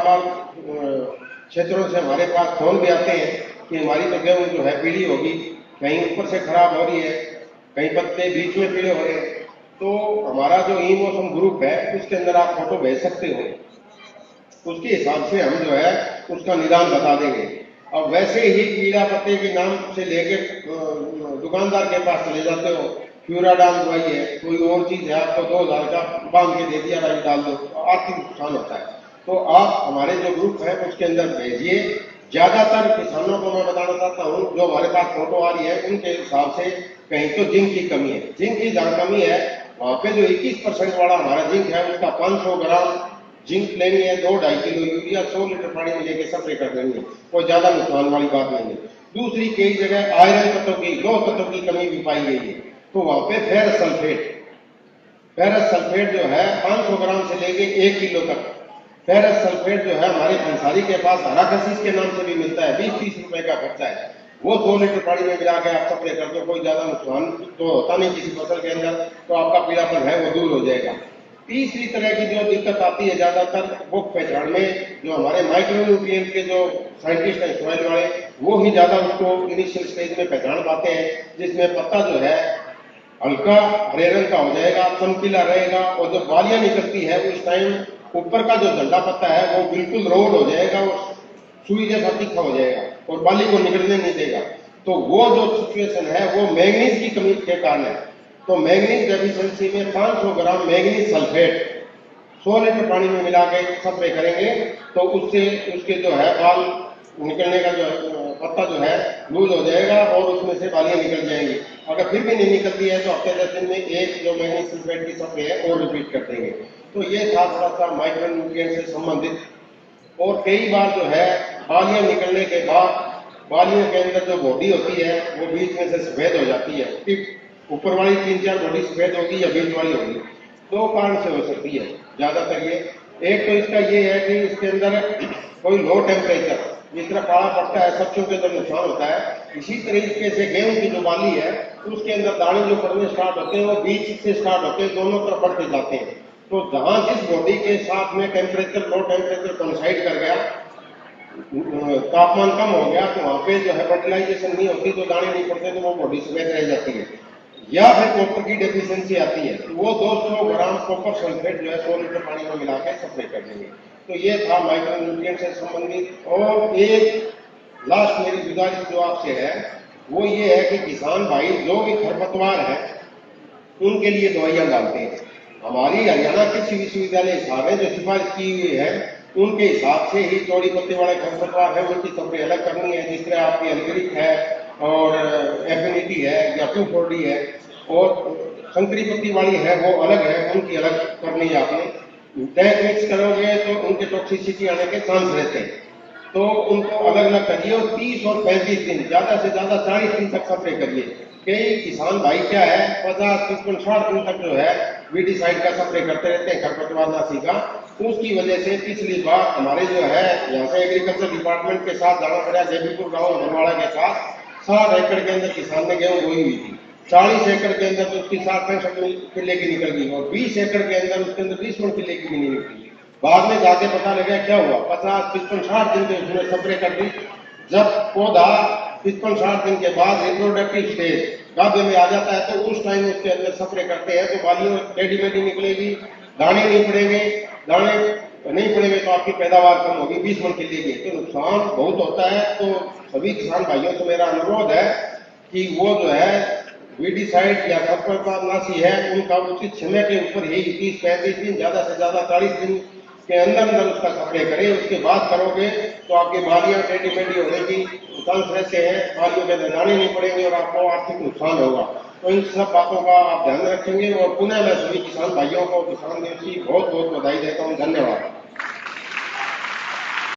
बार क्षेत्रों से हमारे पास फोन भी आते हैं कि हमारी तो गेहूं जो है पीली होगी, कहीं ऊपर से खराब हो रही है, कहीं पत्ते बीच में पीले हो रहे हैं। तो हमारा जो ई मौसम ग्रुप है उसके अंदर आप फोटो भेज सकते हो, उसके हिसाब से हम जो है उसका निदान बता देंगे। अब वैसे ही कीड़ा पत्ते के नाम से लेके दुकानदार के पास चले जाते हो, फ्यूराडान दवाई है, कोई और चीज है, आपको 2000 का बांध के दे दिया, भाई डाल दो, तो आर्थिक नुकसान होता है। तो आप हमारे जो ग्रुप है उसके अंदर भेजिए। ज्यादातर किसानों को मैं बताना चाहता हूँ, जो हमारे पास फोटो आ रही है उनके हिसाब से कहीं तो जिंक की कमी है। जिंक की जहां कमी है वहां पे जो 21% वाला हमारा जिंक है उसका 500 ग्राम जिंक लेनी है, 2-2.5 किलो यूरिया 100 लीटर पानी में लेके स्प्रे कर देनी है, कोई ज्यादा नुकसान वाली बात नहीं है। दूसरी कई जगह आयरन तत्वों की, लौह तत्वों की कमी भी पाई गई है, तो वहां पे फेरस सल्फेट जो है 500 ग्राम से लेके 1 किलो तक। फेरस सल्फेट जो है हमारे अंसारी के पास हरा कसीस के नाम से भी मिलता है, 20-30 रुपए का खर्चा है, वो 100 लीटर पानी में मिला के आप स्प्रे कर दो, कोई ज्यादा नुकसान तो होता नहीं किसी फसल के अंदर, तो आपका पीलापन है वो दूर हो जाएगा। तीसरी तरह की जो दिक्कत आती है ज्यादातर बुक पहचान में, जो हमारे माइक्रोन्यूट्रिएंट के जो साइंटिस्ट हैं सॉइल वाले, वो ही ज्यादा उसको इनिशियल स्टेज में पहचान पाते हैं, जिसमें पत्ता जो है हल्का हरे रंग का हो जाएगा, चमकीला रहेगा, और जब बालियां निकलती है उस टाइम ऊपर का जो झंडा पत्ता है वो बिल्कुल रोड हो जाएगा और सुई जैसा तीखा हो जाएगा और बाली को निकलने नहीं देगा। तो वो जो सिचुएशन है वो मैग्नीज की कमी के कारण है। तो मैग्नीज डेफिशिएंसी में 500 ग्राम मैग्नीज सल्फेट 100 लीटर पानी में मिला के स्प्रे करेंगे, तो उससे उसके जो है बाल निकलने का जो पत्ता जो है लूज हो जाएगा और उसमें से बालियां निकल जाएंगी। अगर फिर भी नहीं निकलती है तो हफ्ते 10 दिन में एक जो मैग्नीज सल्फेट की स्प्रे है और रिपीट कर देंगे। तो ये था थोड़ा सा माइक्रो न्यूट्रिएंट से संबंधित। और कई बार जो है बालियां निकलने के बाद बालियों के अंदर जो बॉडी होती है वो बीच में से सफेद हो जाती है, टिप ऊपर वाली 3-4 बॉडी सफेद होगी या बीच वाली होगी, 2 कारण से हो सकती है ज्यादातर ये। एक तो इसका ये है कि इसके अंदर कोई लो टेम्परेचर, जिस तरह काला पड़ता है सब्जियों के अंदर नुकसान होता है, इसी तरीके से गेहूं की जो बाली है उसके अंदर दाने जो पड़ने स्टार्ट होते हैं वो बीच से स्टार्ट होते हैं, दोनों तरफ बढ़ते जाते हैं। तो जहां जिस बॉडी के साथ में टेम्परेचर लो टेम्परेचर कोइंसाइड कर गया, तापमान कम हो गया, तो वहां पे जो है फर्टिलाइजेशन नहीं होती, तो दाने नहीं पड़ते, तो वो बॉडी सफेद रह जाती है। या फिर कॉपर की डेफिशिएंसी आती है, तो वो 200 ग्राम कॉपर सल्फेट जो है 100 लीटर पानी में मिला के स्प्रे कर देंगे। तो ये था माइक्रो न्यूट्रिएंट से संबंधित। और एक लास्ट मेरी गुजारिश जो आपसे है वो ये है कि किसान भाई जो भी खरपतवार है उनके लिए दवाइयां डालते हैं। हमारी हरियाणा कृषि विश्वविद्यालय हिसाब है जो सिफारिश की हुई है उनके हिसाब से ही चौड़ी पत्ते वाले खरपतवार है उनकी स्प्रे अलग करनी है, जिस तरह आपकी एल्गरिक है और एफिनिटी है या 2,4-D है, और संकरी पत्ती वाली है वो अलग है, उनकी अलग करनी है। आपने टैग मिक्स करोगे तो उनके टॉक्सिसिटी आने के चांस रहते हैं, तो उनको अलग अलग करिए और 30 और 35 दिन, ज्यादा से ज्यादा 40 दिन तक स्प्रे करिए। कई किसान भाई क्या है 50, 55, 60 दिन तक जो है वीडिसाइड का स्प्रे करते रहते हैं खरपतवार नाशी का। उसकी वजह से पिछली बार हमारे जो है यहाँ से एग्रीकल्चर डिपार्टमेंट के साथ जाना पड़ा, जयपुर गाँव भरवाड़ा के साथ 60 एकड़ के अंदर किसान ने गेहूं बोई हुई थी, 40 एकड़ के अंदर तो उसकी 60-65 किले की निकल गई और 20 एकड़ के अंदर उसके अंदर 20 किले की भी नहीं निकली। बाद में जाके पता लगा क्या हुआ, 50, 55, 60 दिन के उसने स्प्रे कर दी। जब पौधा 55, 60 दिन के बाद रिप्रोडक्टिव स्टेज गाभे में आ जाता है तो उस टाइम उसके अंदर स्प्रे करते हैं, तो बालियों टेढ़ी मेढ़ी निकलेगी, दाने नहीं पड़ेंगे, दाने नहीं पड़ेंगे तो आपकी पैदावार कम होगी, 20 मन किले की, तो नुकसान बहुत होता है। तो सभी किसान भाइयों से मेरा अनुरोध है कि वो जो है वीडिसाइड या खरपतवार नाशी है उनका उचित समय के ऊपर ही 30-35 दिन, ज्यादा से ज्यादा 40 दिन के अंदर उसका स्प्रे करें। उसके बाद करोगे तो आपकी बालियां टेढ़ी मेढ़ी होने की चांस रहते हैं, बालियों के दाने नहीं पड़ेंगे और आपको आर्थिक नुकसान होगा। तो इन सब बातों का आप ध्यान रखेंगे। और पुनः मैं सभी किसान भाइयों को किसान दिवस की बहुत बहुत बधाई देता हूँ। धन्यवाद।